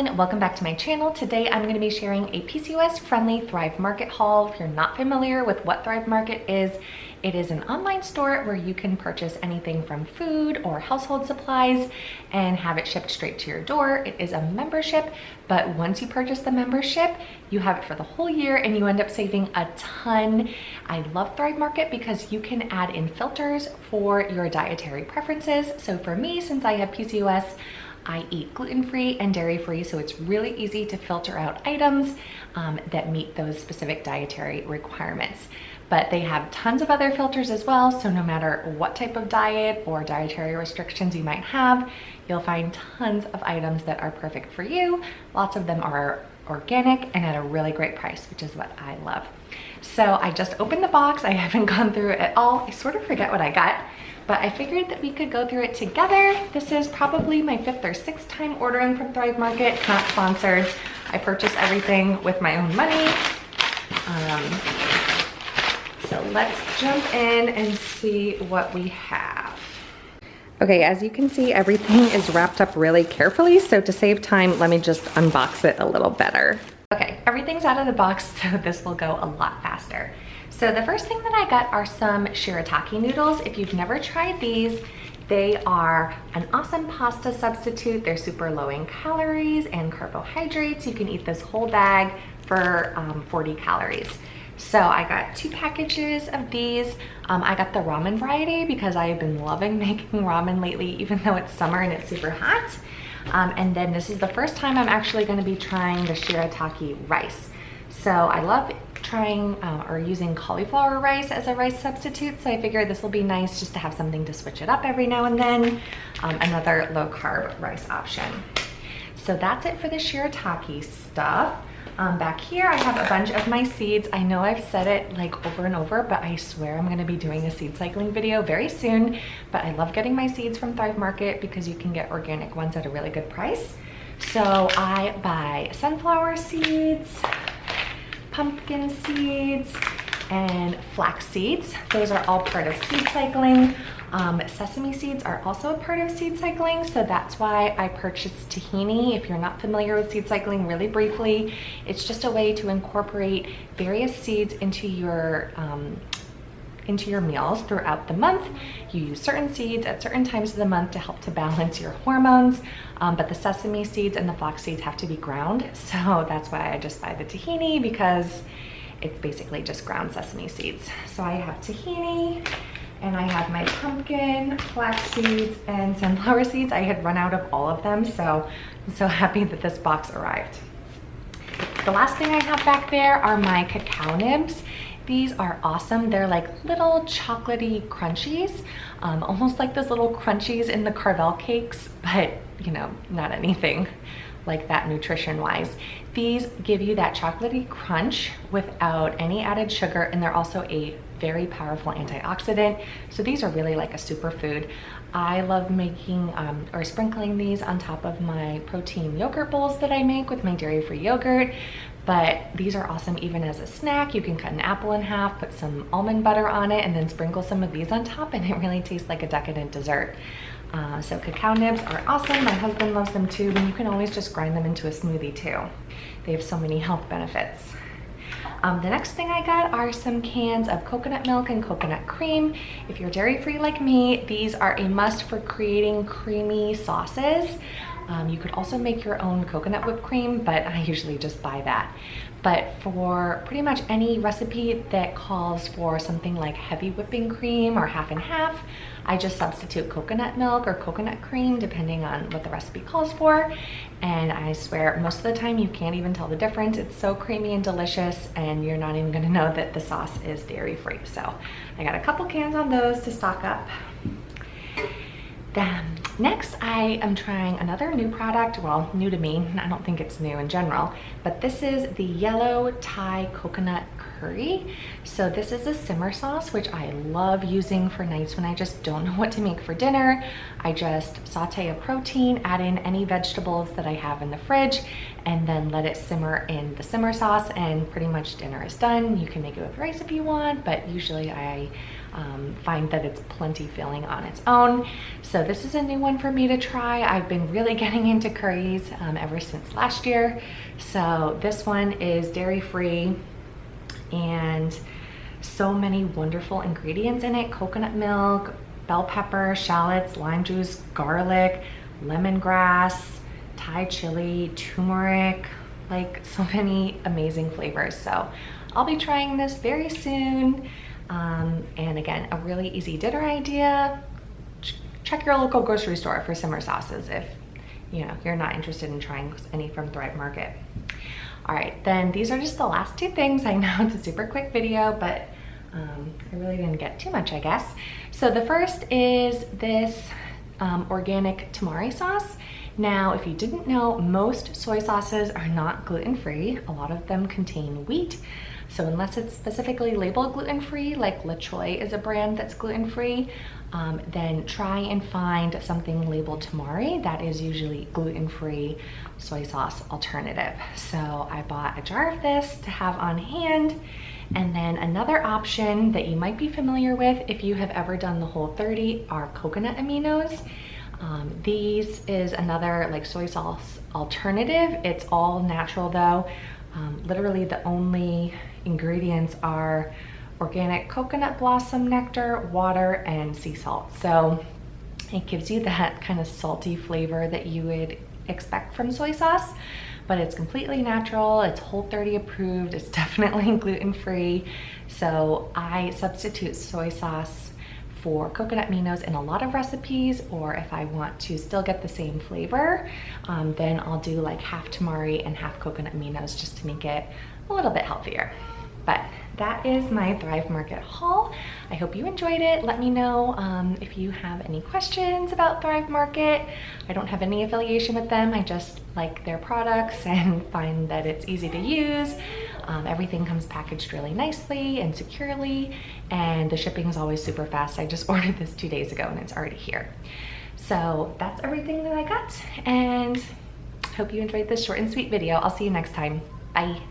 Carolyn. Welcome back to my channel. Today I'm going to be sharing a PCOS friendly Thrive Market haul. If you're not familiar with what Thrive Market is, it is an online store where you can purchase anything from food or household supplies and have it shipped straight to your door. It is a membership, but once you purchase the membership, you have it for the whole year and you end up saving a ton. I love Thrive Market because you can add in filters for your dietary preferences. So for me, since I have PCOS, I eat gluten-free and dairy-free, so it's really easy to filter out items that meet those specific dietary requirements. But they have tons of other filters as well, so no matter what type of diet or dietary restrictions you might have, you'll find tons of items that are perfect for you. Lots of them are organic and at a really great price, which is what I love. So I just opened the box. I haven't gone through it at all. I sort of forget what I got, but I figured that we could go through it together. This is probably my 5th or 6th time ordering from Thrive Market. It's not sponsored. I purchase everything with my own money. So let's jump in and see what we have. Okay, as you can see, everything is wrapped up really carefully. So to save time, let me just unbox it a little better. Okay, everything's out of the box, so this will go a lot faster. So the first thing that I got are some shirataki noodles. If you've never tried these, they are an awesome pasta substitute. They're super low in calories and carbohydrates. You can eat this whole bag for 40 calories. So I got 2 packages of these. I got the ramen variety because I have been loving making ramen lately, even though it's summer and it's super hot. And then this is the first time I'm actually going to be trying the shirataki rice. So I love trying or using cauliflower rice as a rice substitute, so I figured this will be nice just to have something to switch it up every now and then. Another low carb rice option. So that's it for the shirataki stuff. Back here I have a bunch of my seeds. I know I've said it like over and over, but I swear I'm going to be doing a seed cycling video very soon. But I love getting my seeds from Thrive Market because you can get organic ones at a really good price. So I buy sunflower seeds, pumpkin seeds, and flax seeds. Those are all part of seed cycling. Sesame seeds are also a part of seed cycling, so that's why I purchased tahini. If you're not familiar with seed cycling, really briefly, it's just a way to incorporate various seeds into your meals throughout the month. You use certain seeds at certain times of the month to help to balance your hormones, but the sesame seeds and the flax seeds have to be ground, so that's why I just buy the tahini, because it's basically just ground sesame seeds. So I have tahini, and I have my pumpkin, flax seeds, and sunflower seeds. I had run out of all of them, so I'm so happy that this box arrived. The last thing I have back there are my cacao nibs. These are awesome. They're like little chocolatey crunchies, almost like those little crunchies in the Carvel cakes, but you know, not anything like that nutrition-wise. These give you that chocolatey crunch without any added sugar, and they're also a very powerful antioxidant. So these are really like a superfood. I love making or sprinkling these on top of my protein yogurt bowls that I make with my dairy-free yogurt. But these are awesome even as a snack. You can cut an apple in half, put some almond butter on it, and then sprinkle some of these on top, and it really tastes like a decadent dessert. So cacao nibs are awesome. My husband loves them too, and you can always just grind them into a smoothie too. They have so many health benefits. The next thing I got are some cans of coconut milk and coconut cream. If you're dairy-free like me, these are a must for creating creamy sauces. You could also make your own coconut whipped cream, but I usually just buy that. But for pretty much any recipe that calls for something like heavy whipping cream or half and half, I just substitute coconut milk or coconut cream depending on what the recipe calls for. And I swear most of the time you can't even tell the difference. It's so creamy and delicious, and you're not even gonna know that the sauce is dairy-free. So I got a couple cans on those to stock up. Next, I am trying another new product. Well, new to me. I don't think it's new in general, but this is the yellow Thai coconut curry. So this is a simmer sauce, which I love using for nights when I just don't know what to make for dinner. I just saute a protein, add in any vegetables that I have in the fridge, and then let it simmer in the simmer sauce, and pretty much dinner is done. You can make it with rice if you want, but usually I find that it's plenty filling on its own. So this is a new one for me to try. I've been really getting into curries ever since last year. So this one is dairy-free and so many wonderful ingredients in it: coconut milk, bell pepper, shallots, lime juice, garlic, lemongrass, Thai chili, turmeric, like so many amazing flavors. So I'll be trying this very soon. And again, a really easy dinner idea. Check your local grocery store for summer sauces if you're not interested in trying any from Thrive Market. All right, then these are just the last two things. I know it's a super quick video, but I really didn't get too much, I guess. So the first is this organic tamari sauce. Now, if you didn't know, most soy sauces are not gluten-free. A lot of them contain wheat. So unless it's specifically labeled gluten-free, like La Choy is a brand that's gluten-free, then try and find something labeled tamari that is usually gluten-free soy sauce alternative. So I bought a jar of this to have on hand. And then another option that you might be familiar with if you have ever done the Whole30 are coconut aminos. These is another like soy sauce alternative. It's all natural though. Literally the only ingredients are organic coconut blossom nectar, water, and sea salt. So it gives you that kind of salty flavor that you would expect from soy sauce, but it's completely natural. It's Whole30 approved. It's definitely gluten-free. So I substitute soy sauce for coconut aminos in a lot of recipes, or if I want to still get the same flavor, then I'll do like half tamari and half coconut aminos just to make it a little bit healthier. But that is my Thrive Market haul. I hope you enjoyed it. Let me know if you have any questions about Thrive Market. I don't have any affiliation with them. I just like their products and find that it's easy to use. Everything comes packaged really nicely and securely, and the shipping is always super fast. I just ordered this 2 days ago and it's already here. So that's everything that I got, and hope you enjoyed this short and sweet video. I'll see you next time. Bye.